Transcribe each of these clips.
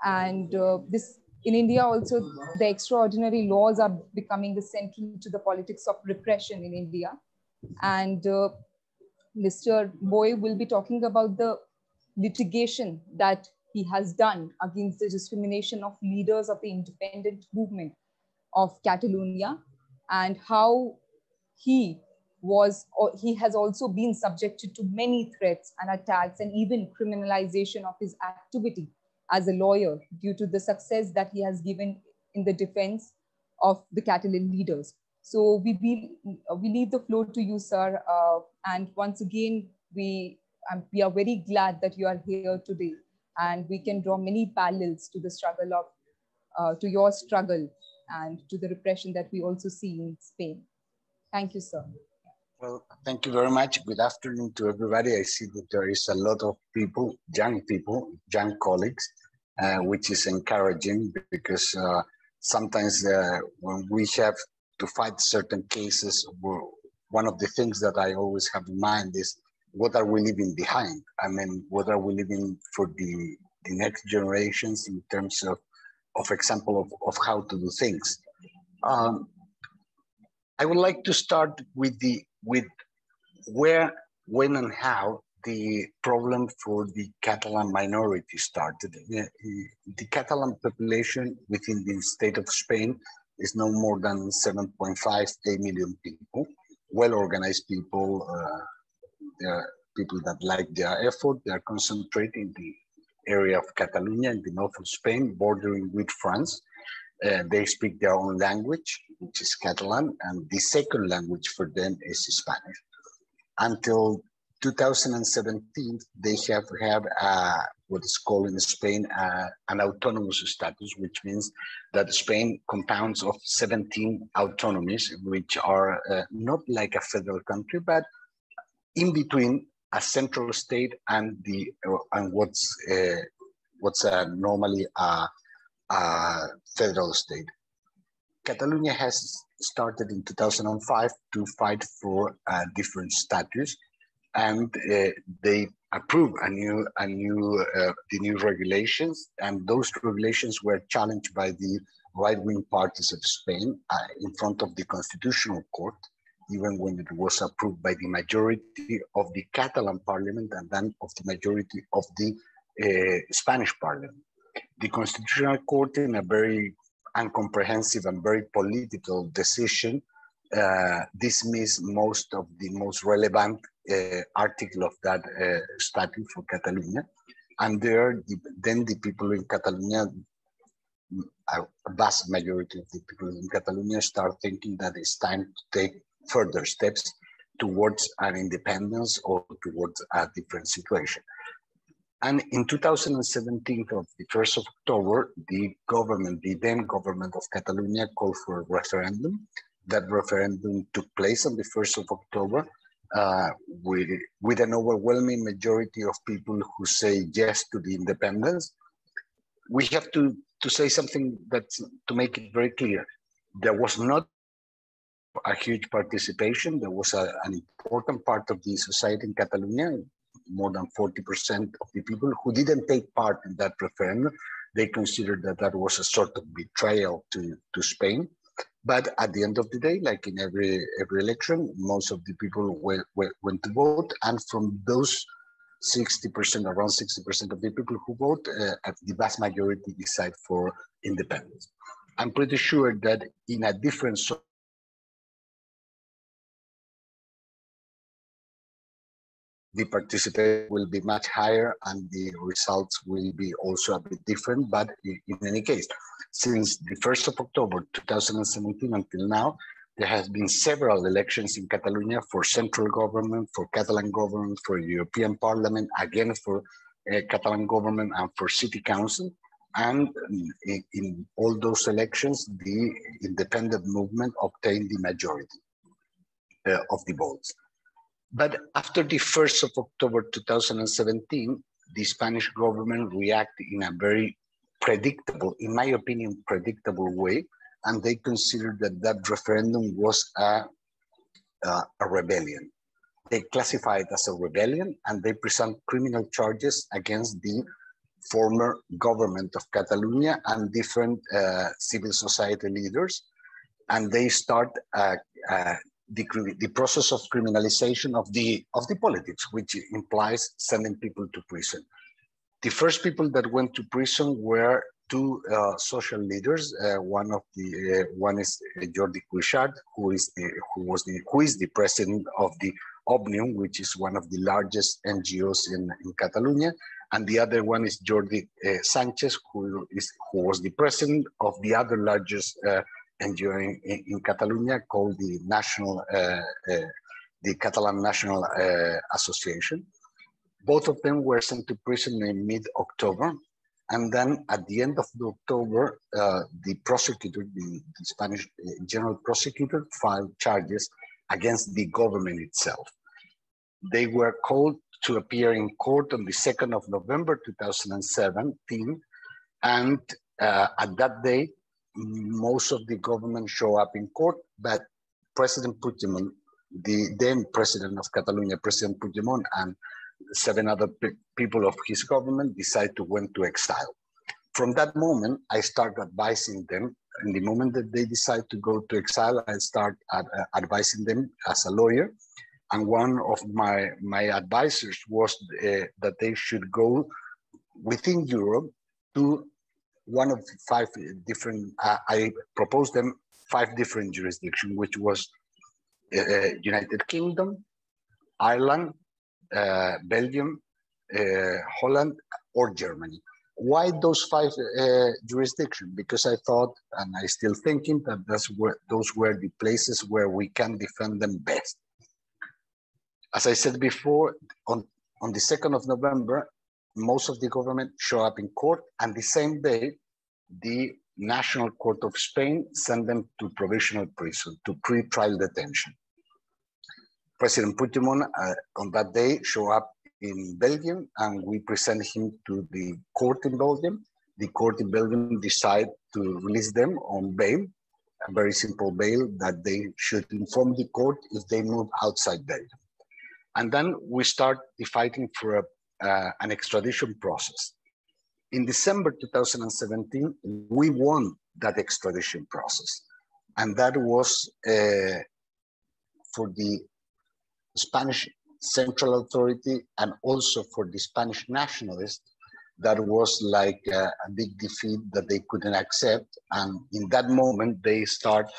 And this in India also, the extraordinary laws are becoming the central to the politics of repression in India. And Mr. Boye will be talking about the litigation that he has done against the discrimination of leaders of the independent movement of Catalonia, and how he has also been subjected to many threats and attacks and even criminalization of his activity as a lawyer due to the success that he has given in the defense of the Catalan leaders. So we leave the floor to you, sir. And once again, we are very glad that you are here today, and we can draw many parallels to the struggle of, to your struggle and to the repression that we also see in Spain. Thank you, sir. Well, thank you very much. Good afternoon to everybody. I see that there is a lot of people, young colleagues, which is encouraging, because sometimes when we have to fight certain cases, one of the things that I always have in mind is, what are we leaving behind? I mean, what are we leaving for the next generations in terms of example of how to do things? I would like to start with where, when, and how the problem for the Catalan minority started. The Catalan population within the state of Spain is no more than 7.5 million people, well-organized people. There are people that like their effort. They are concentrated in the area of Catalonia in the north of Spain, bordering with France. They speak their own language, which is Catalan, and the second language for them is Spanish. Until 2017, they have had what is called in Spain an autonomous status, which means that Spain compounds of 17 autonomies, which are not like a federal country, but in between a central state and what's normally a federal state. Catalonia has started in 2005 to fight for different status, and they approved the new regulations, and those regulations were challenged by the right-wing parties of Spain in front of the Constitutional Court, even when it was approved by the majority of the Catalan parliament and then of the majority of the Spanish parliament. The Constitutional Court, in a very uncomprehensive and very political decision, dismissed most of the most relevant article of that statute for Catalonia. And then the people in Catalonia, a vast majority of the people in Catalonia, start thinking that it's time to take further steps towards an independence or towards a different situation. And in 2017, of the 1st of October, the then government of Catalonia called for a referendum. That referendum took place on the 1st of October with an overwhelming majority of people who say yes to the independence. We have to say something to make it very clear. There was not a huge participation. There was an important part of the society in Catalonia, more than 40% of the people who didn't take part in that referendum. They considered that was a sort of betrayal to Spain. But at the end of the day, like in every election, most of the people went to vote. And from those 60%, around 60% of the people who vote, the vast majority decide for independence. I'm pretty sure that in a different the participation will be much higher and the results will be also a bit different. But in any case, since the 1st of October 2017 until now, there has been several elections in Catalonia for central government, for Catalan government, for European Parliament, again for Catalan government and for city council. And in all those elections, the independent movement obtained the majority of the votes. But after the 1st of October 2017, the Spanish government reacted in a very predictable, in my opinion, predictable way, and they considered that referendum was a rebellion. they classify it as a rebellion, and they present criminal charges against the former government of Catalonia and different civil society leaders. And they start the process of criminalization of the politics, which implies sending people to prison. The first people that went to prison were two social leaders. One is Jordi Cuixart, who is the president of the Òmnium, which is one of the largest NGOs in Catalonia, and the other one is Jordi Sánchez, who was the president of the other largest NGO in Catalonia, called the Catalan National Association. Both of them were sent to prison in mid-October. And then at the end of October, the prosecutor, the Spanish general prosecutor, filed charges against the government itself. They were called to appear in court on the 2nd of November, 2017. And at that day, most of the government show up in court, but President Puigdemont, the then president of Catalonia, President Puigdemont, and 7 other people of his government decide to went to exile. From that moment, I start advising them. In the moment that they decide to go to exile, I start advising them as a lawyer. And one of my advisors was that they should go within Europe to one of 5 different, I proposed them 5 different jurisdictions, which was United Kingdom, Ireland, Belgium, Holland, or Germany. Why those 5 jurisdictions? Because I thought, and I still thinking, that those were the places where we can defend them best. As I said before, on the 2nd of November, most of the government show up in court, and the same day, the National Court of Spain sent them to provisional prison, to pre-trial detention. President Puigdemont on that day show up in Belgium, and we present him to the court in Belgium. The court in Belgium decide to release them on bail, a very simple bail that they should inform the court if they move outside Belgium. And then we start the fighting for an extradition process. In December 2017, we won that extradition process. And that was for the Spanish Central Authority and also for the Spanish nationalists, that was like a big defeat that they couldn't accept. And in that moment, they start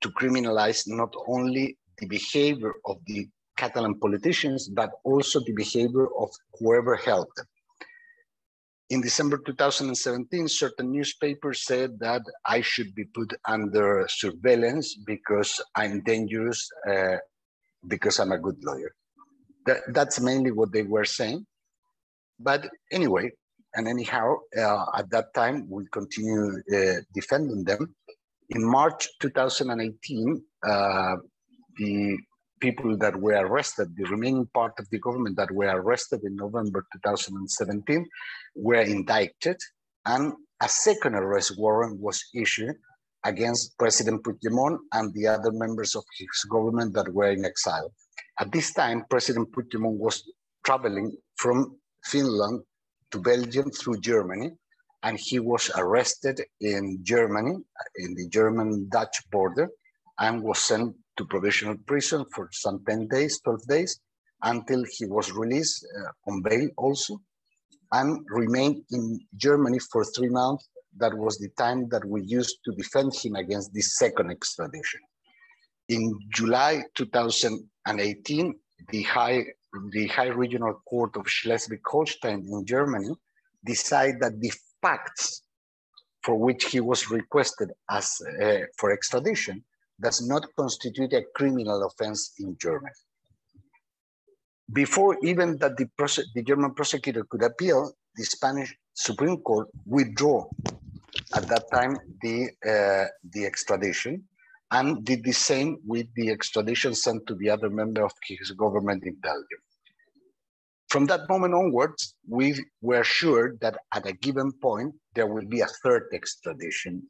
to criminalize not only the behavior of the Catalan politicians, but also the behavior of whoever helped them. In December 2017, certain newspapers said that I should be put under surveillance because I'm dangerous, because I'm a good lawyer. That's mainly what they were saying. But anyway, and anyhow, at that time, we continue defending them. In March 2018, the people that were arrested, the remaining part of the government that were arrested in November 2017, were indicted, and a second arrest warrant was issued against President Puigdemont and the other members of his government that were in exile. At this time, President Puigdemont was traveling from Finland to Belgium through Germany, and he was arrested in Germany, in the German-Dutch border, and was sent to provisional prison for some 10 days, 12 days, until he was released on bail also, and remained in Germany for 3 months. That was the time that we used to defend him against this second extradition. In July 2018, the High Regional Court of Schleswig-Holstein in Germany decided that the facts for which he was requested as for extradition does not constitute a criminal offense in Germany. Before even that the German prosecutor could appeal, the Spanish Supreme Court withdrew at that time the extradition, and did the same with the extradition sent to the other member of his government in Belgium. From that moment onwards, we were sure that at a given point, there will be a third extradition.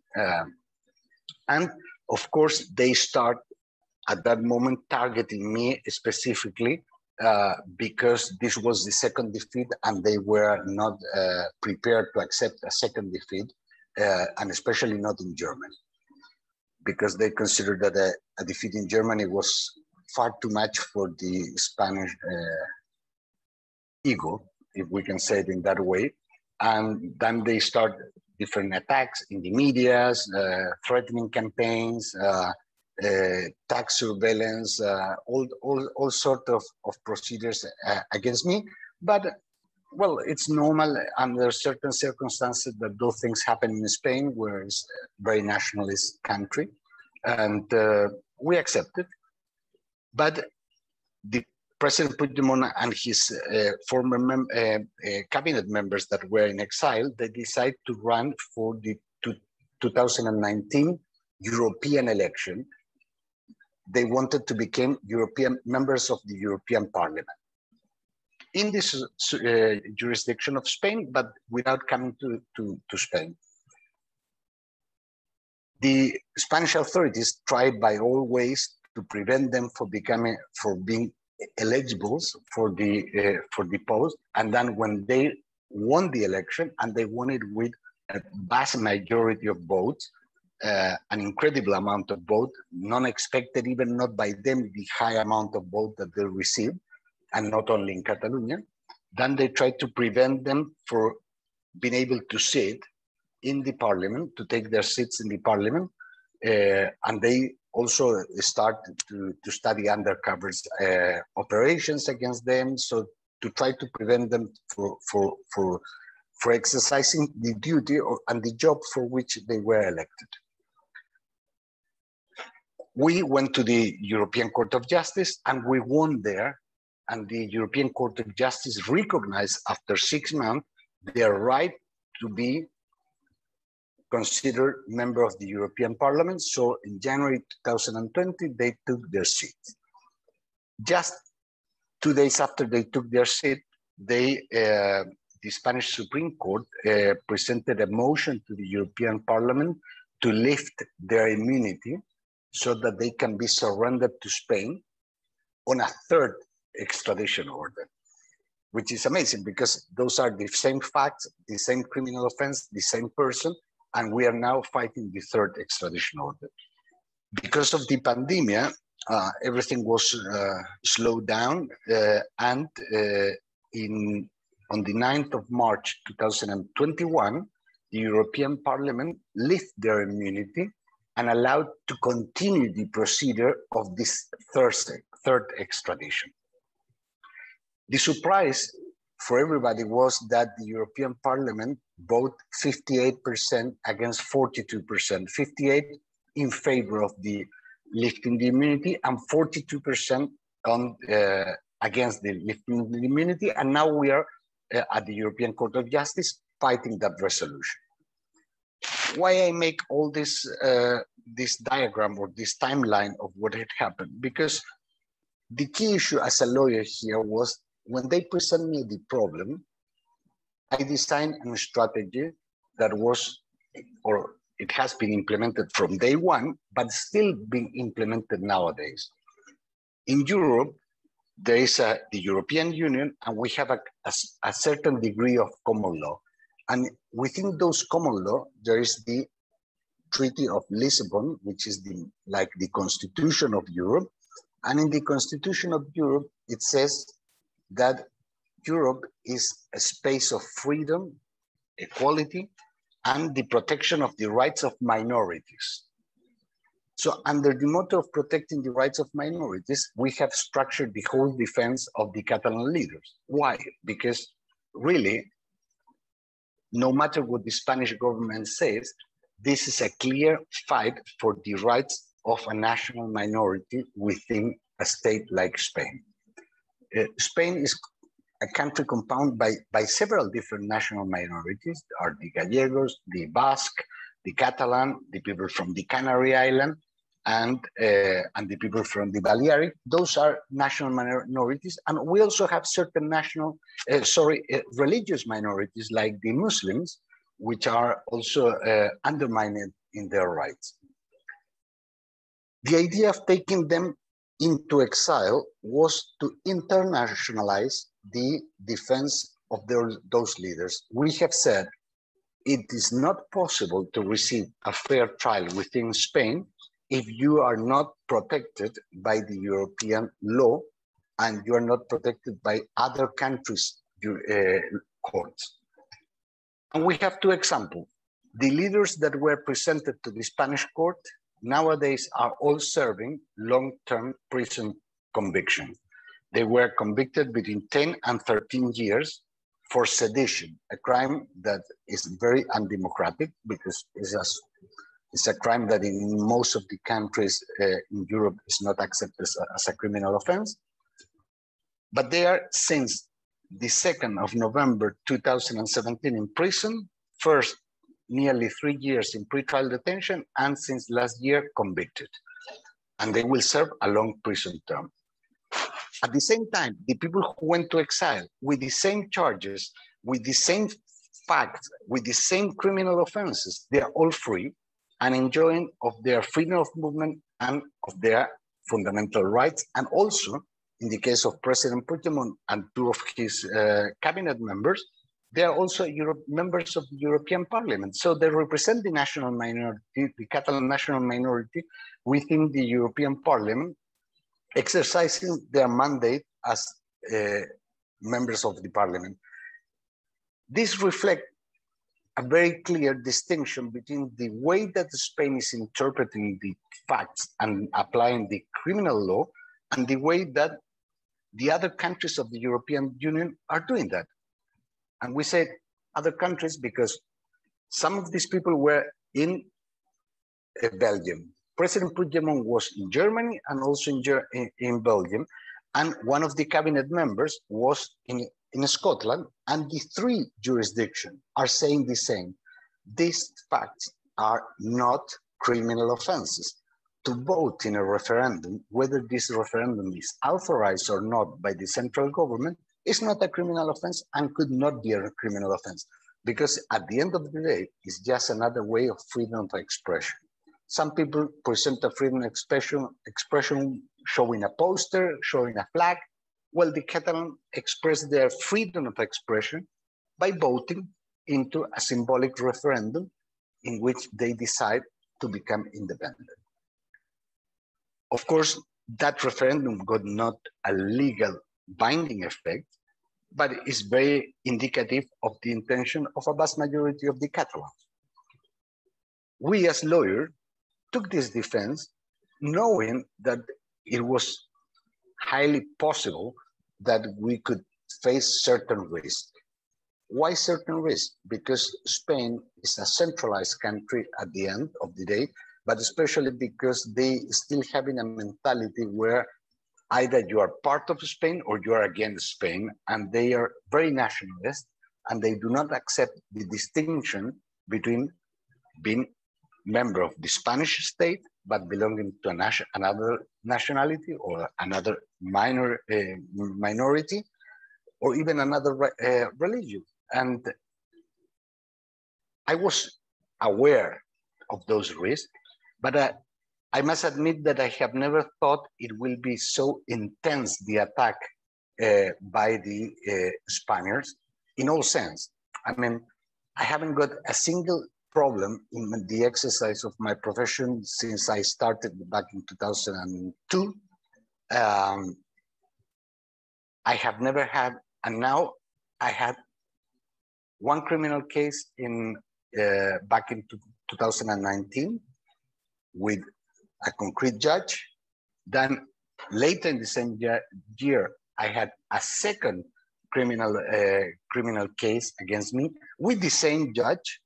And of course, they start at that moment targeting me specifically because this was the second defeat and they were not prepared to accept a second defeat, and especially not in Germany, because they considered that a defeat in Germany was far too much for the Spanish ego, if we can say it in that way. And then they start different attacks in the medias, threatening campaigns, tax surveillance, all sort of procedures against me. But well, it's normal under certain circumstances that those things happen in Spain, where it's a very nationalist country, and we accept it. But the President Puigdemont and his former cabinet members that were in exile, they decided to run for the 2019 European election. They wanted to become European members of the European Parliament in this jurisdiction of Spain, but without coming to Spain. The Spanish authorities tried by all ways to prevent them from being eligible for the post. And then when they won the election, and they won it with a vast majority of votes, an incredible amount of votes, non-expected, even not by them, the high amount of votes that they received, and not only in Catalonia, then they tried to prevent them from being able to sit in the parliament, to take their seats in the parliament, and they also started to study undercover operations against them, so to try to prevent them for exercising the duty and the job for which they were elected. We went to the European Court of Justice and we won there, and the European Court of Justice recognized after 6 months their right to be considered member of the European Parliament. So in January 2020, they took their seats. Just 2 days after they took their seat, the Spanish Supreme Court presented a motion to the European Parliament to lift their immunity so that they can be surrendered to Spain on a third extradition order, which is amazing because those are the same facts, the same criminal offense, the same person, and we are now fighting the third extradition order. Because of the pandemic, everything was slowed down, and on the 9th of March 2021, the European Parliament lifted their immunity and allowed to continue the procedure of this third extradition. The surprise for everybody was that the European Parliament voted 58% against 42%, 58 in favor of the lifting the immunity and 42% against the lifting the immunity. And now we are at the European Court of Justice fighting that resolution. Why I make all this this diagram or this timeline of what had happened? Because the key issue as a lawyer here was when they present me the problem, I designed a strategy that was, or it has been implemented from day one, but still being implemented nowadays. In Europe, there is the European Union, and we have a certain degree of common law. And within those common law, there is the Treaty of Lisbon, which is like the Constitution of Europe. And in the Constitution of Europe, it says that Europe is a space of freedom, equality, and the protection of the rights of minorities. So under the motto of protecting the rights of minorities, we have structured the whole defense of the Catalan leaders. Why? Because really, no matter what the Spanish government says, this is a clear fight for the rights of a national minority within a state like Spain. Spain is a country compounded by several different national minorities. There are the Gallegos, the Basque, the Catalan, the people from the Canary Island, and the people from the Balearic. Those are national minorities. And we also have certain religious minorities like the Muslims, which are also undermined in their rights. The idea of taking them into exile was to internationalize the defense of those leaders. We have said it is not possible to receive a fair trial within Spain if you are not protected by the European law and you are not protected by other countries' courts. And we have two examples. The leaders that were presented to the Spanish court nowadays are all serving long-term prison conviction. They were convicted between 10 and 13 years for sedition, a crime that is very undemocratic because it's a crime that in most of the countries in Europe is not accepted as a criminal offense. But they are since the 2nd of November 2017 in prison, first nearly 3 years in pretrial detention, and since last year convicted. And they will serve a long prison term. At the same time, the people who went to exile with the same charges, with the same facts, with the same criminal offenses, they are all free and enjoying of their freedom of movement and of their fundamental rights. And also, in the case of President Puigdemont and two of his cabinet members, they are also members of the European Parliament. So they represent the national minority, the Catalan national minority within the European Parliament, exercising their mandate as members of the Parliament. This reflects a very clear distinction between the way that Spain is interpreting the facts and applying the criminal law and the way that the other countries of the European Union are doing that. And we say other countries because some of these people were in Belgium. President Puigdemont was in Germany and also in Belgium. And one of the cabinet members was in Scotland, and the three jurisdictions are saying the same. These facts are not criminal offenses. To vote in a referendum, whether this referendum is authorized or not by the central government, is not a criminal offense and could not be a criminal offense, because at the end of the day, it's just another way of freedom of expression. Some people present a freedom of expression showing a poster, showing a flag. Well, the Catalans express their freedom of expression by voting into a symbolic referendum in which they decide to become independent. Of course, that referendum got not a legal binding effect, but is very indicative of the intention of a vast majority of the Catalans. We as lawyers took this defense knowing that it was highly possible that we could face certain risks. Why certain risks? Because Spain is a centralized country at the end of the day, but especially because they still having a mentality where either you are part of Spain or you are against Spain, and they are very nationalist, and they do not accept the distinction between being member of the Spanish state, but belonging to another nationality or another minority, or even another religion. And I was aware of those risks, but I must admit that I have never thought it will be so intense, the attack by the Spaniards in all sense. I mean, I haven't got a single problem in the exercise of my profession since I started back in 2002. I have never had, and now I had one criminal case in back in 2019 with a concrete judge. Then later in the same year, I had a second criminal case against me with the same judge,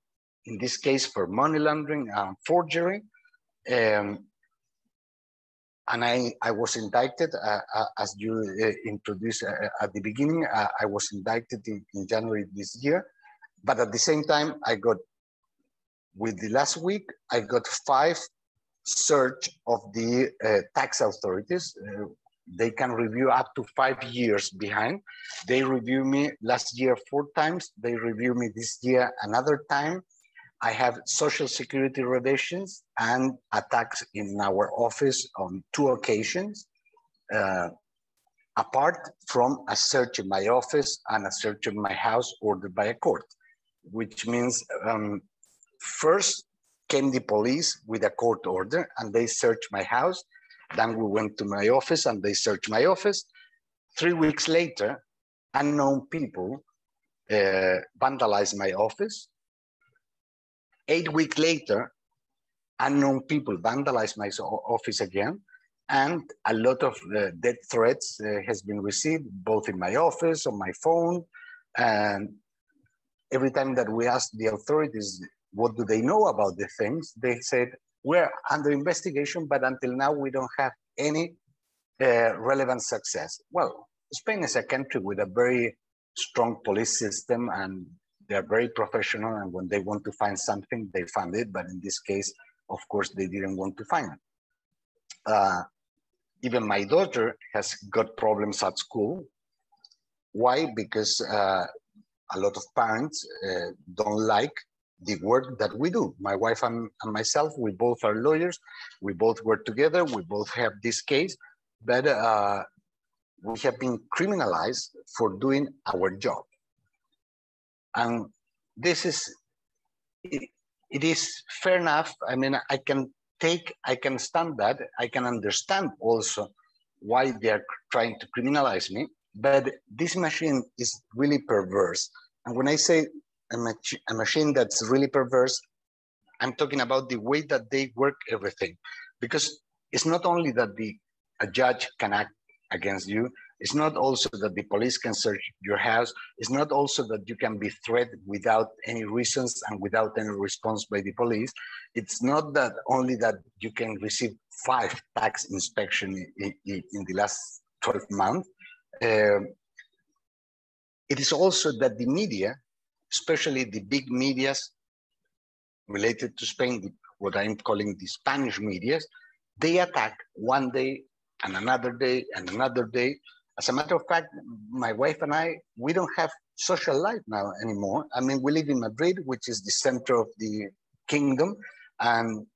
in this case for money laundering and forgery. And I was indicted, as you introduced at the beginning, I was indicted in January this year. But at the same time, with the last week, I got 5 search of the tax authorities. They can review up to 5 years behind. They review me last year 4 times. They review me this year another time. I have social security revisions and attacks in our office on 2 occasions. apart from a search in my office and a search in my house ordered by a court, which means first came the police with a court order and they searched my house. Then we went to my office and they searched my office. 3 weeks later, unknown people vandalized my office. 8 weeks later, unknown people vandalized my office again. And a lot of death threats has been received, both in my office, on my phone. And every time that we asked the authorities, what do they know about the things? They said, we're under investigation, but until now, we don't have any relevant success. Well, Spain is a country with a very strong police system and they're very professional. And when they want to find something, they find it. But in this case, of course, they didn't want to find it. Even my daughter has got problems at school. Why? Because a lot of parents don't like the work that we do. My wife and myself, we both are lawyers. We both work together. We both have this case, but we have been criminalized for doing our job. And this is, it is fair enough. I mean, I can stand that. I can understand also why they're trying to criminalize me, but this machine is really perverse. And when I say a machine that's really perverse, I'm talking about the way that they work everything. Because it's not only that a judge can act against you, it's not also that the police can search your house, it's not also that you can be threatened without any reasons and without any response by the police. It's not that only that you can receive 5 tax inspections in the last 12 months. It is also that the media, especially the big medias related to Spain, what I'm calling the Spanish medias, they attack one day and another day and another day. As a matter of fact, my wife and I, we don't have social life now anymore. I mean, we live in Madrid, which is the center of the kingdom, and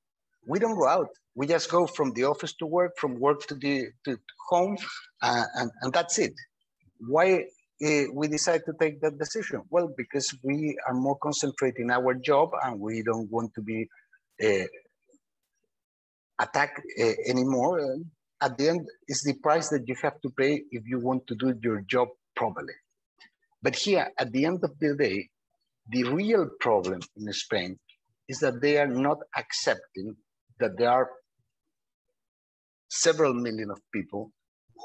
we don't go out. We just go from the office to work, from work to home, and that's it. Why we decide to take that decision? Well, because we are more concentrated in our job and we don't want to be attacked anymore. At the end, it's the price that you have to pay if you want to do your job properly. But here, at the end of the day, the real problem in Spain is that they are not accepting that there are several million of people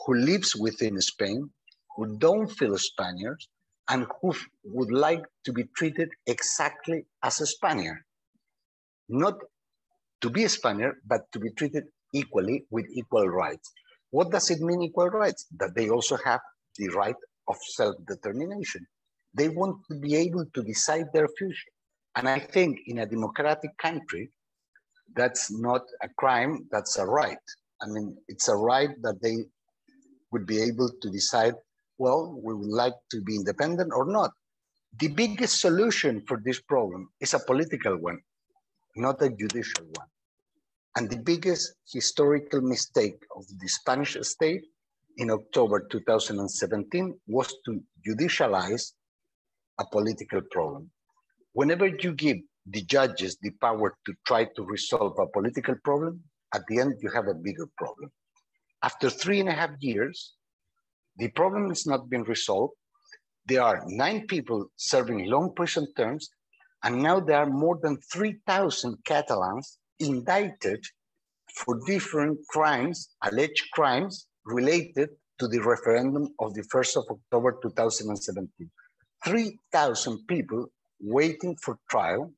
who lives within Spain, who don't feel Spaniards, and who would like to be treated exactly as a Spaniard. Not to be a Spaniard, but to be treated equally with equal rights. What does it mean, equal rights? That they also have the right of self-determination. They want to be able to decide their future. And I think in a democratic country, that's not a crime, that's a right. I mean, it's a right that they would be able to decide, well, we would like to be independent or not. The biggest solution for this problem is a political one, not a judicial one. And the biggest historical mistake of the Spanish state in October 2017 was to judicialize a political problem. Whenever you give the judges the power to try to resolve a political problem, at the end you have a bigger problem. After 3.5 years, the problem has not been resolved. There are 9 people serving long prison terms, and now there are more than 3,000 Catalans indicted for different crimes, alleged crimes related to the referendum of the 1st of October 2017. 3,000 people waiting for trial,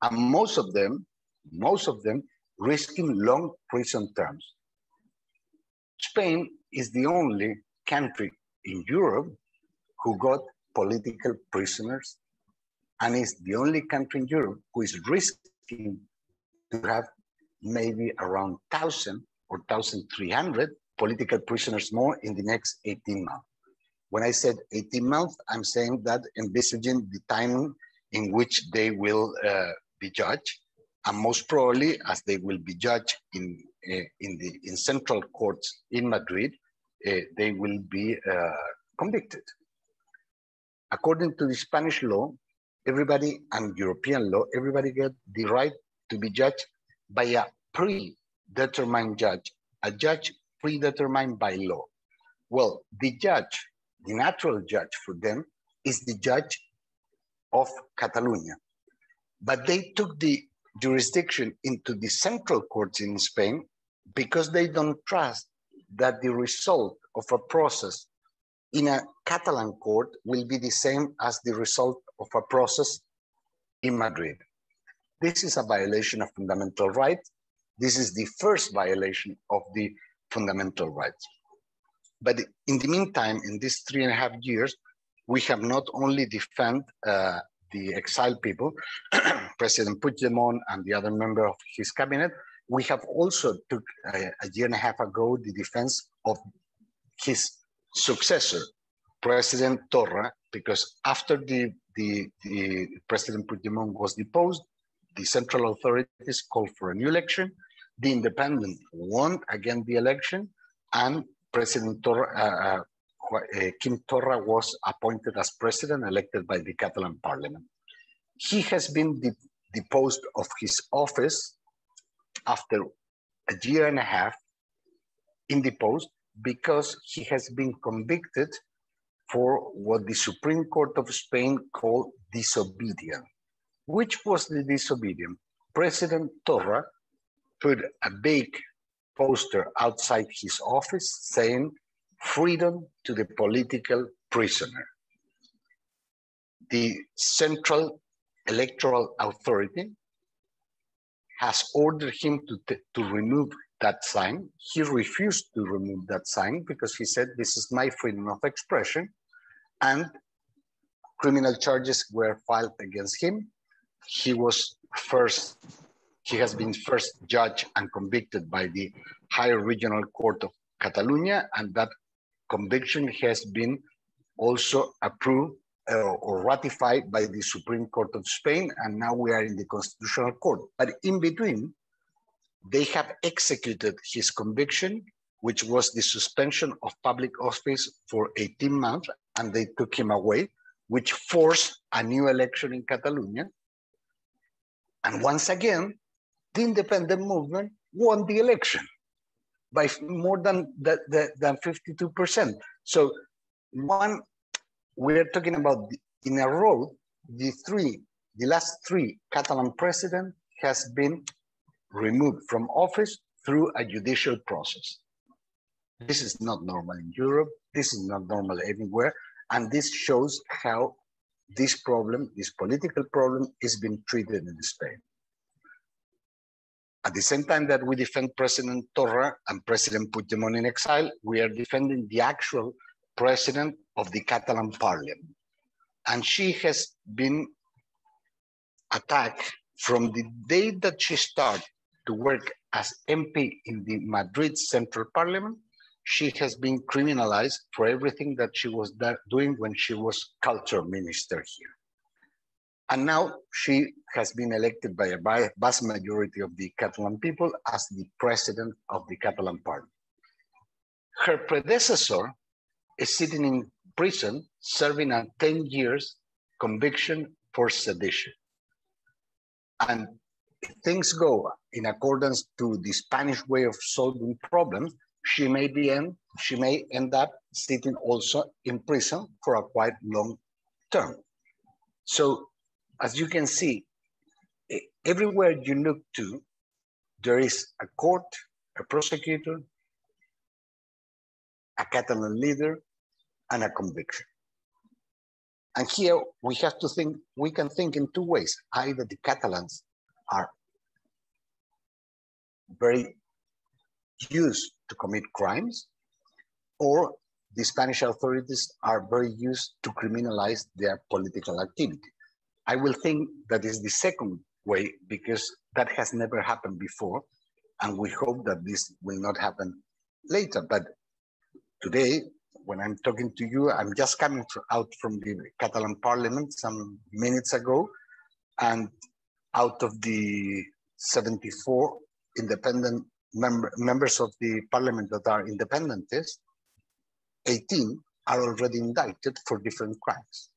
and most of them risking long prison terms. Spain is the only country in Europe who got political prisoners, and is the only country in Europe who is risking to have maybe around 1,000 or 1,300 political prisoners more in the next 18 months. When I said 18 months, I'm saying that envisaging the time in which they will be judged, and most probably as they will be judged in in central courts in Madrid, they will be convicted. According to the Spanish law, everybody, and European law, everybody get the right to be judged by a predetermined judge, a judge predetermined by law. Well, the judge, the natural judge for them, is the judge of Catalonia. But they took the jurisdiction into the central courts in Spain because they don't trust that the result of a process in a Catalan court will be the same as the result of a process in Madrid. This is a violation of fundamental rights. This is the first violation of the fundamental rights. But in the meantime, in these 3.5 years, we have not only defended the exiled people, President Puigdemont and the other member of his cabinet, we have also took a 1.5 years ago the defense of his successor, President Torra, because after the President Puigdemont was deposed, the central authorities called for a new election. The independent won again the election, and President Torra, Quim Torra was appointed as president, elected by the Catalan parliament. He has been deposed of his office after 1.5 years in the post because he has been convicted for what the Supreme Court of Spain called disobedience. Which was the disobedience? President Torra put a big poster outside his office saying, "Freedom to the political prisoner." The Central Electoral Authority has ordered him to remove that sign. He refused to remove that sign because he said, "This is my freedom of expression," and criminal charges were filed against him. He has been first judged and convicted by the Higher Regional Court of Catalonia, and that conviction has been also approved or ratified by the Supreme Court of Spain, and now we are in the Constitutional Court. But in between, they have executed his conviction, which was the suspension of public office for 18 months, and they took him away, which forced a new election in Catalonia. And once again, the independent movement won the election by more than 52%. So we're talking about in a row, the last three Catalan president has been removed from office through a judicial process. This is not normal in Europe. This is not normal anywhere. And this shows how this problem, this political problem, is being treated in Spain. At the same time that we defend President Torra and President Puigdemont in exile, we are defending the actual president of the Catalan parliament. And she has been attacked from the day that she started to work as MP in the Madrid Central Parliament. She has been criminalized for everything that she was doing when she was culture minister here. And now she has been elected by a vast majority of the Catalan people as the president of the Catalan parliament. Her predecessor is sitting in prison, serving a 10 years conviction for sedition. And if things go in accordance to the Spanish way of solving problems, she may end up sitting also in prison for a quite long term. So, as you can see, everywhere you look to, there is a court, a prosecutor, a Catalan leader, and a conviction. And here we have to think, we can think in two ways. Either the Catalans are very used to commit crimes, or the Spanish authorities are very used to criminalize their political activity. I will think that is the second way, because that has never happened before, and we hope that this will not happen later. But today, when I'm talking to you, I'm just coming out from the Catalan parliament some minutes ago, and out of the 74 independent members of the parliament that are independentists, 18 are already indicted for different crimes.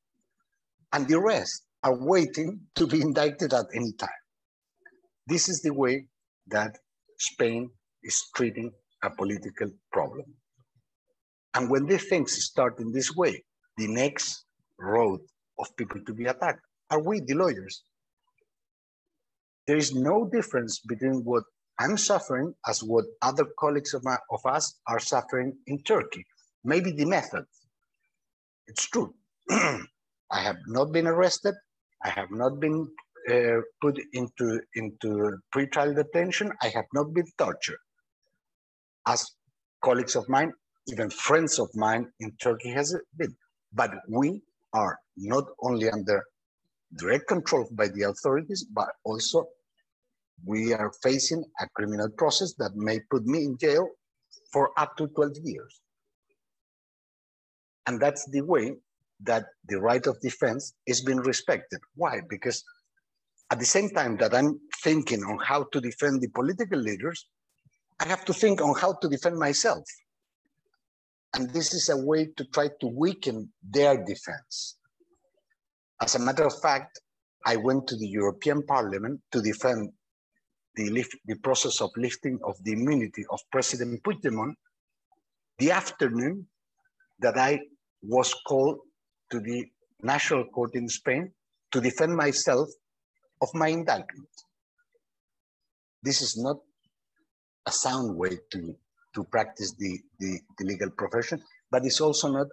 And the rest are waiting to be indicted at any time. This is the way that Spain is treating a political problem. And when these things start in this way, the next road of people to be attacked are we, the lawyers. There is no difference between what I'm suffering as what other colleagues of us are suffering in Turkey. Maybe the method. It's true. I have not been arrested. I have not been put into pretrial detention. I have not been tortured. As colleagues of mine, even friends of mine in Turkey has been. But we are not only under direct control by the authorities, but also we are facing a criminal process that may put me in jail for up to 12 years. And that's the way that the right of defense is being respected. Why? Because at the same time that I'm thinking on how to defend the political leaders, I have to think on how to defend myself. And this is a way to try to weaken their defense. As a matter of fact, I went to the European Parliament to defend the process of lifting of the immunity of President Puigdemont the afternoon that I was called to the National Court in Spain to defend myself of my indictment. This is not a sound way to practice the legal profession, but it's also not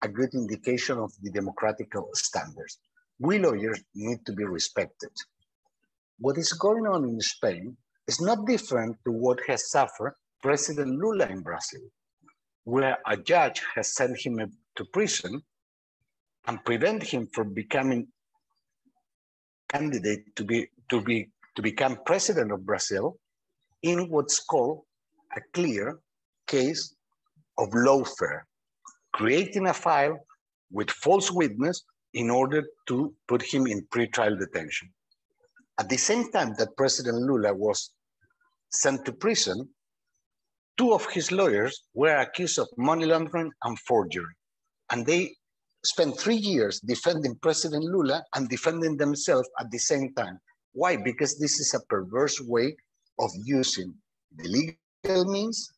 a good indication of the democratic standards. We lawyers need to be respected. What is going on in Spain is not different to what has suffered President Lula in Brazil, where a judge has sent him to prison and prevent him from becoming candidate to become president of Brazil in what's called a clear case of lawfare, creating a file with false witness in order to put him in pretrial detention. At the same time that President Lula was sent to prison, 2 of his lawyers were accused of money laundering and forgery. And they spent 3 years defending President Lula and defending themselves at the same time. Why? Because this is a perverse way of using the legal means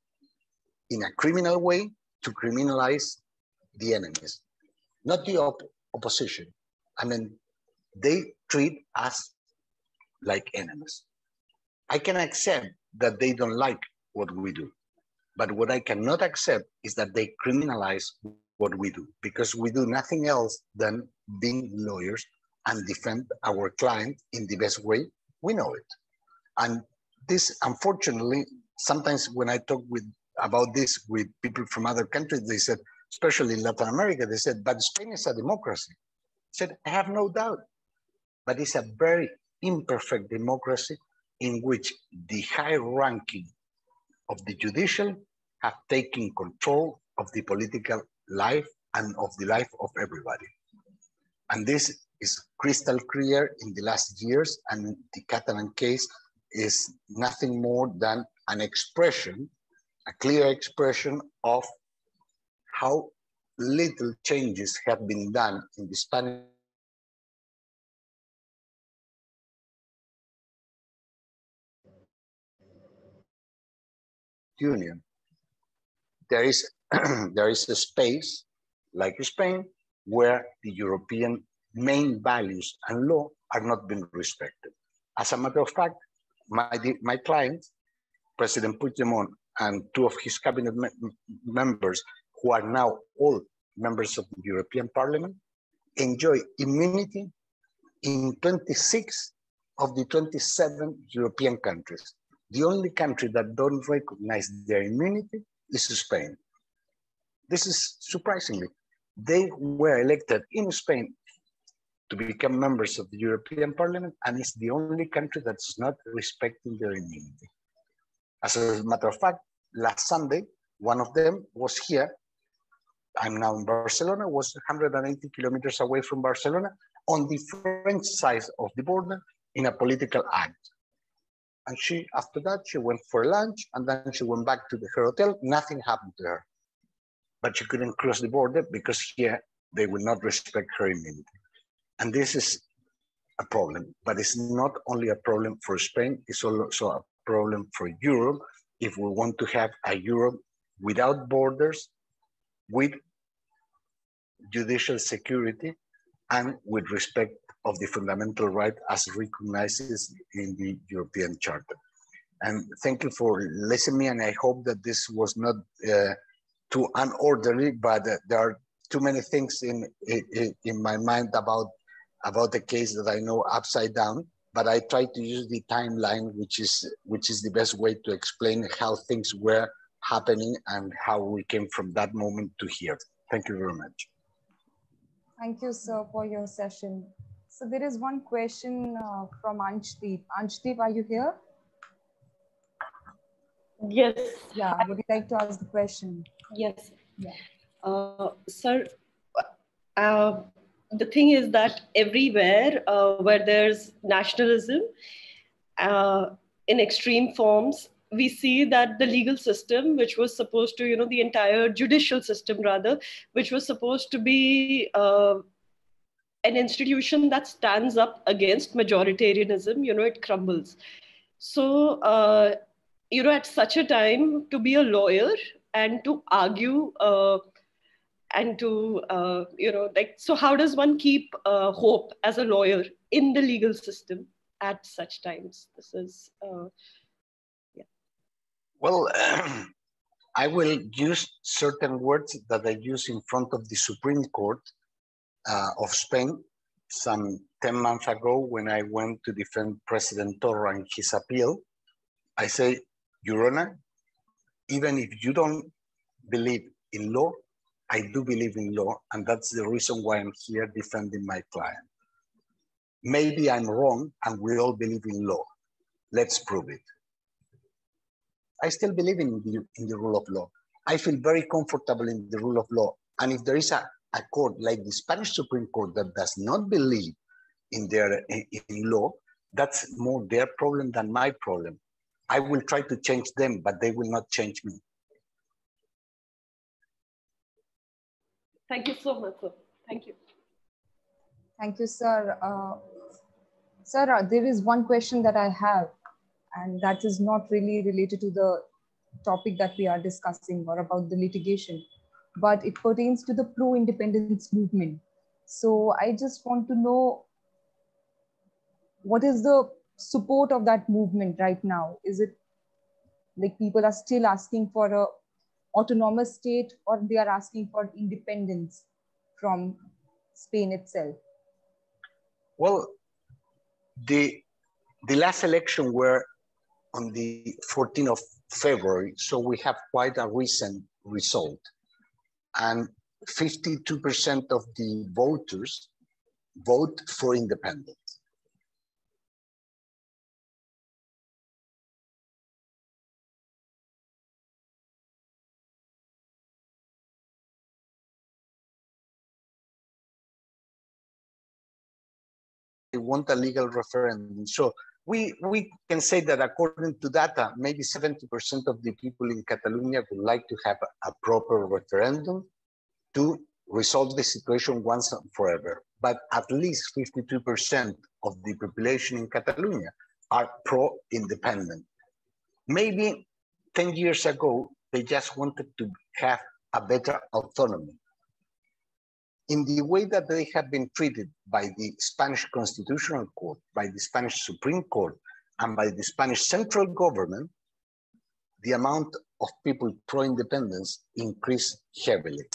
in a criminal way to criminalize the enemies, not the opposition. I mean, they treat us like enemies. I can accept that they don't like what we do, but what I cannot accept is that they criminalize what we do, because we do nothing else than being lawyers and defend our client in the best way we know it. And this, unfortunately, sometimes when I talk about this with people from other countries, they said, especially in Latin America, they said, but Spain is a democracy. I said, I have no doubt, but it's a very imperfect democracy in which the high ranking of the judicial have taken control of the political life and of the life of everybody. And this is crystal clear in the last years, and the Catalan case is nothing more than an expression, a clear expression of how little changes have been done in the Spanish Union. There is a space like Spain where the European main values and law are not being respected. As a matter of fact, my client, President Puigdemont, and 2 of his cabinet members, who are now all members of the European Parliament, enjoy immunity in 26 of the 27 European countries. The only country that don't recognize their immunity is Spain. This is surprisingly. They were elected in Spain to become members of the European Parliament, and it's the only country that's not respecting their immunity. As a matter of fact, last Sunday, one of them was here. I'm now in Barcelona, was 180 kilometers away from Barcelona on the French side of the border in a political act. And she, after that, she went for lunch, and then she went back to her hotel. Nothing happened to her. But she couldn't cross the border because here they will not respect her immunity. And this is a problem, but it's not only a problem for Spain, it's also a problem for Europe if we want to have a Europe without borders, with judicial security, and with respect of the fundamental right as recognized in the European Charter. And thank you for listening, and I hope that this was not too unorderly, but there are too many things in my mind about the case that I know upside down, but I try to use the timeline, which is the best way to explain how things were happening and how we came from that moment to here. Thank you very much. Thank you, sir, for your session. So there is one question from Anshdeep. Anshdeep, are you here? Yes. Yeah, would you like to ask the question? Yes. Yeah. Sir, the thing is that everywhere where there's nationalism in extreme forms, we see that the legal system, which was supposed to, the entire judicial system rather, which was supposed to be an institution that stands up against majoritarianism, it crumbles. So, at such a time, to be a lawyer and to argue and to, so how does one keep hope as a lawyer in the legal system at such times? This is, yeah. Well, I will use certain words that I use in front of the Supreme Court of Spain some 10 months ago when I went to defend President Torra in his appeal. I say, Your Honor, even if you don't believe in law, I do believe in law, and that's the reason why I'm here defending my client. Maybe I'm wrong, and we all believe in law. Let's prove it. I still believe in the rule of law. I feel very comfortable in the rule of law. And if there is a court like the Spanish Supreme Court that does not believe in law, that's more their problem than my problem. I will try to change them, but they will not change me. Thank you so much, sir. Thank you. Thank you, sir. Sir, there is one question that I have, and that is not really related to the topic that we are discussing or about the litigation, but it pertains to the pro-independence movement. So I just want to know, what is the support of that movement right now? Is it like people are still asking for a autonomous state, or they are asking for independence from Spain itself? Well, the last election were on the 14th of February, so we have quite a recent result. And 52% of the voters vote for independence. They want a legal referendum. So we can say that according to data, maybe 70% of the people in Catalonia would like to have a proper referendum to resolve the situation once and forever. But at least 52% of the population in Catalonia are pro-independent. Maybe 10 years ago, they just wanted to have a better autonomy. In the way that they have been treated by the Spanish Constitutional Court, by the Spanish Supreme Court, and by the Spanish central government, the amount of people pro-independence increased heavily.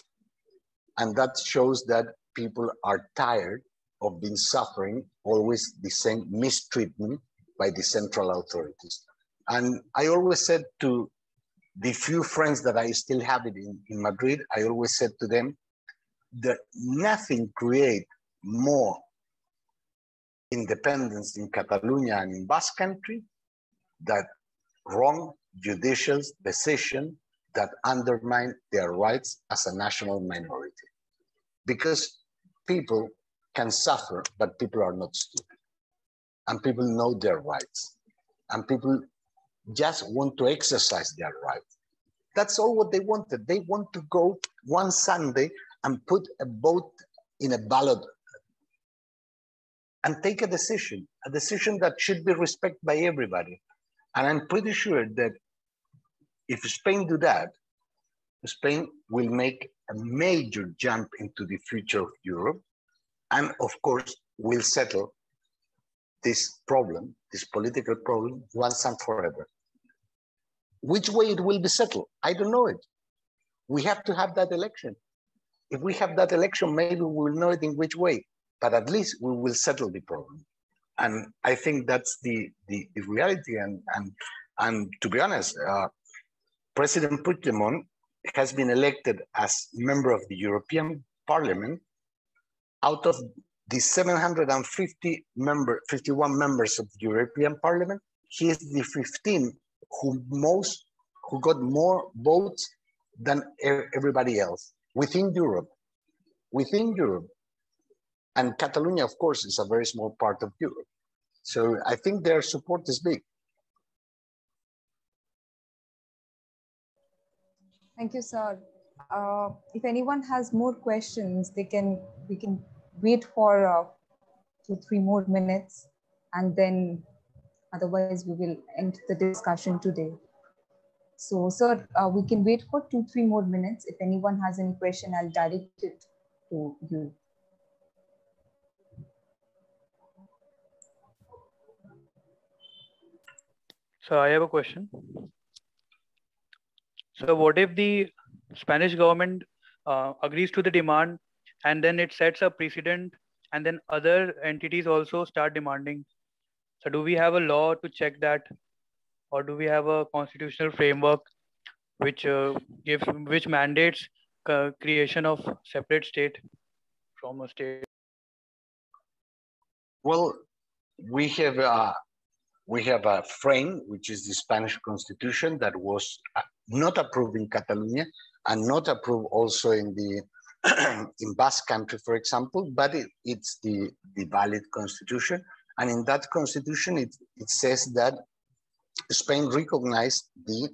And that shows that people are tired of being suffering always the same mistreatment by the central authorities. And I always said to the few friends that I still have in Madrid, I always said to them that nothing creates more independence in Catalonia and in Basque Country that wrong judicial decision that undermine their rights as a national minority. Because people can suffer, but people are not stupid. And people know their rights. and people just want to exercise their right. That's all what they wanted. They want to go one Sunday and put a vote in a ballot and take a decision that should be respected by everybody. And I'm pretty sure that if Spain do that, Spain will make a major jump into the future of Europe, and of course will settle this problem, this political problem, once and forever. Which way it will be settled? I don't know it. We have to have that election. If we have that election, maybe we will know it in which way, but at least we will settle the problem. And I think that's the reality. And to be honest, President Puigdemont has been elected as member of the European Parliament. Out of the 51 members of the European Parliament, he is the 15 who got more votes than everybody else within Europe. And Catalonia, of course, is a very small part of Europe. So I think their support is big. Thank you, sir. If anyone has more questions, we can wait for 2-3 more minutes, and then otherwise we will end the discussion today. So, sir, we can wait for 2-3 more minutes. If anyone has any question, I'll direct it to you. So I have a question. So what if the Spanish government agrees to the demand, and then it sets a precedent, and then other entities also start demanding? So do we have a law to check that, or do we have a constitutional framework which mandates creation of separate state from a state? Well, we have a frame, which is the Spanish Constitution, that was not approved in Catalonia and not approved also in the in Basque Country, for example, but it's the valid constitution. And in that constitution, it says that Spain recognized the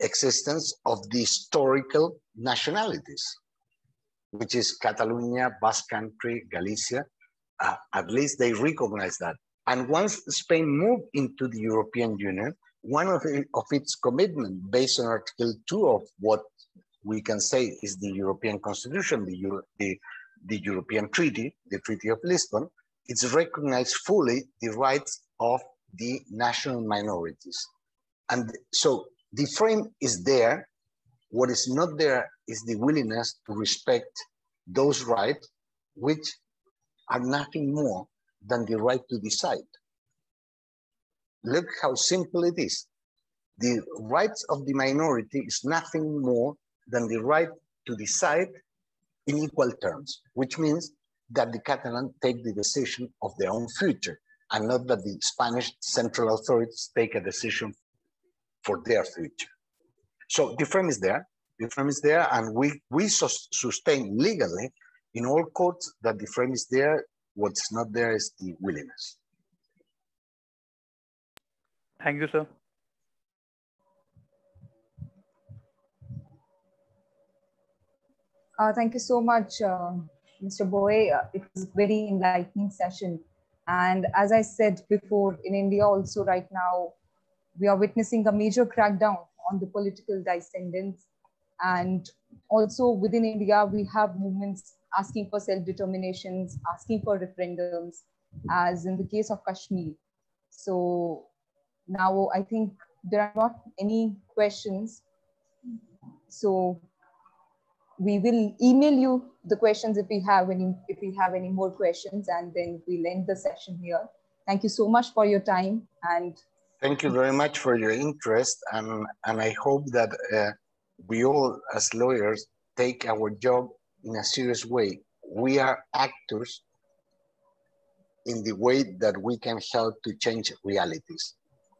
existence of the historical nationalities, which is Catalonia, Basque Country, Galicia. At least they recognize that. And once Spain moved into the European Union, one of its commitments, based on Article 2 of what we can say is the European Constitution, the European Treaty, the Treaty of Lisbon, it's recognized fully the rights of the national minorities. And so the frame is there. What is not there is the willingness to respect those rights, which are nothing more than the right to decide. Look how simple it is. The rights of the minority is nothing more than the right to decide in equal terms, which means that the Catalans take the decision of their own future, and not that the Spanish central authorities take a decision for their future. So the frame is there. The frame is there, and we sustain legally in all courts that the frame is there. What's not there is the willingness. Thank you, sir. Thank you so much, Mr. Boye. It was a very enlightening session. And as I said before, in India also right now, we are witnessing a major crackdown on the political dissidents. And also within India, we have movements asking for self-determinations, asking for referendums, as in the case of Kashmir. So now I think there are not any questions. So we will email you the questions if we have any more questions, and then we'll end the session here. Thank you so much for your time, and thank you very much for your interest, and I hope that we all as lawyers take our job in a serious way. We are actors in the way that we can help to change realities.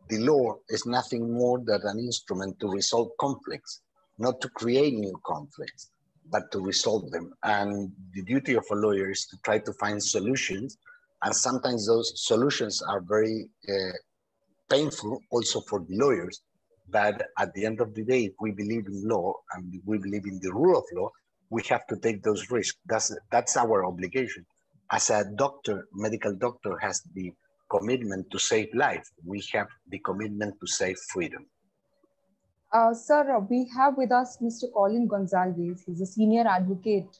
The law is nothing more than an instrument to resolve conflicts, not to create new conflicts, but to resolve them. And the duty of a lawyer is to try to find solutions. And sometimes those solutions are very painful also for the lawyers. But at the end of the day, if we believe in law and we believe in the rule of law, we have to take those risks. That's our obligation. As a doctor, medical doctor has the commitment to save life. We have the commitment to save freedom. Sir, we have with us Mr. Colin Gonzalez. He's a senior advocate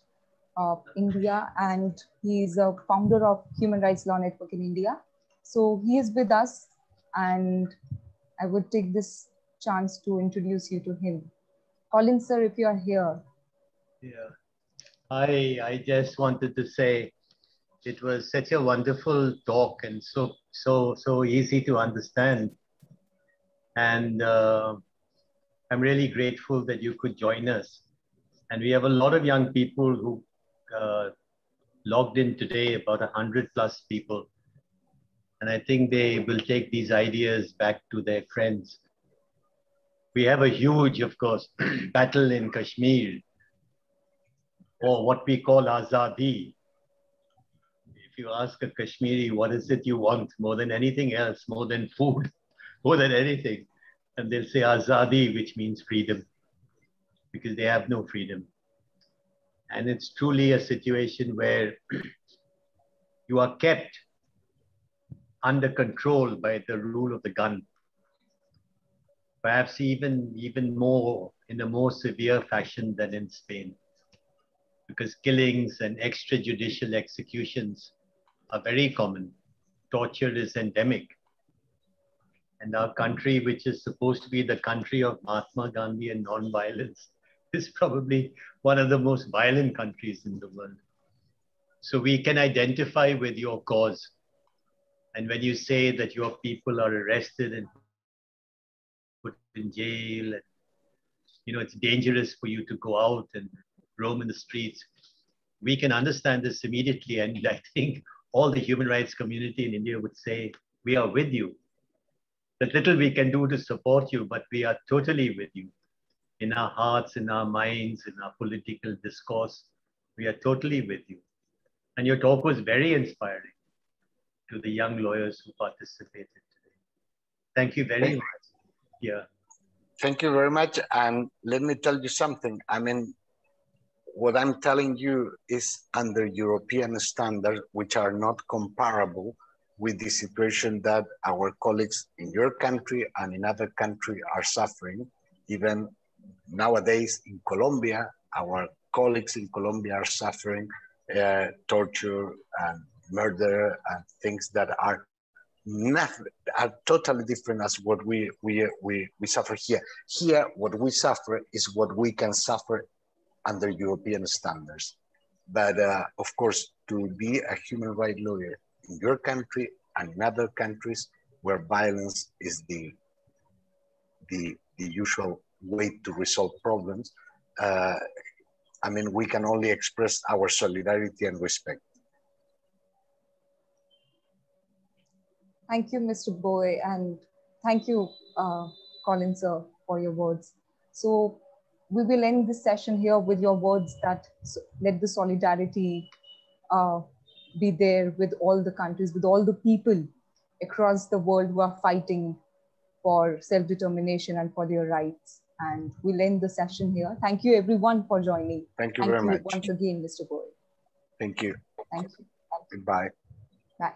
of India, and he's a founder of Human Rights Law Network in India. So he is with us, and I would take this chance to introduce you to him. Colin, sir, if you are here. Yeah, I just wanted to say it was such a wonderful talk and so easy to understand. And I'm really grateful that you could join us. And we have a lot of young people who logged in today, about 100+ people. And I think they will take these ideas back to their friends. We have a huge, of course, battle in Kashmir, or what we call Azadi. If you ask a Kashmiri, what is it you want more than anything else, more than food, more than anything? And they'll say Azadi, which means freedom, because they have no freedom. And it's truly a situation where you are kept under control by the rule of the gun. Perhaps even more, in a more severe fashion than in Spain, because killings and extrajudicial executions are very common. Torture is endemic. And our country, which is supposed to be the country of Mahatma Gandhi and non-violence, is probably one of the most violent countries in the world. So we can identify with your cause. And when you say that your people are arrested and put in jail, and it's dangerous for you to go out and roam in the streets, we can understand this immediately. And I think all the human rights community in India would say, we are with you. The little we can do to support you, but we are totally with you. In our hearts, in our minds, in our political discourse, we are totally with you. And your talk was very inspiring to the young lawyers who participated today. Thank you very much. Yeah. Thank you very much. And let me tell you something. I mean, what I'm telling you is under European standards, which are not comparable with the situation that our colleagues in your country and in other countries are suffering. Even nowadays in Colombia, our colleagues in Colombia are suffering torture and murder and things that are totally different as what we suffer here. Here, what we suffer is what we can suffer under European standards. But of course, to be a human rights lawyer in your country and in other countries where violence is the usual way to resolve problems, I mean, we can only express our solidarity and respect. Thank you, Mr. Boye, and thank you, Colin, sir, for your words. So we will end this session here with your words that let the solidarity be there with all the countries, with all the people across the world who are fighting for self-determination and for their rights. And we'll end the session here. Thank you, everyone, for joining. Thank you very much. Once again, Mr. Boye. Thank you. Thank you. Goodbye. Bye.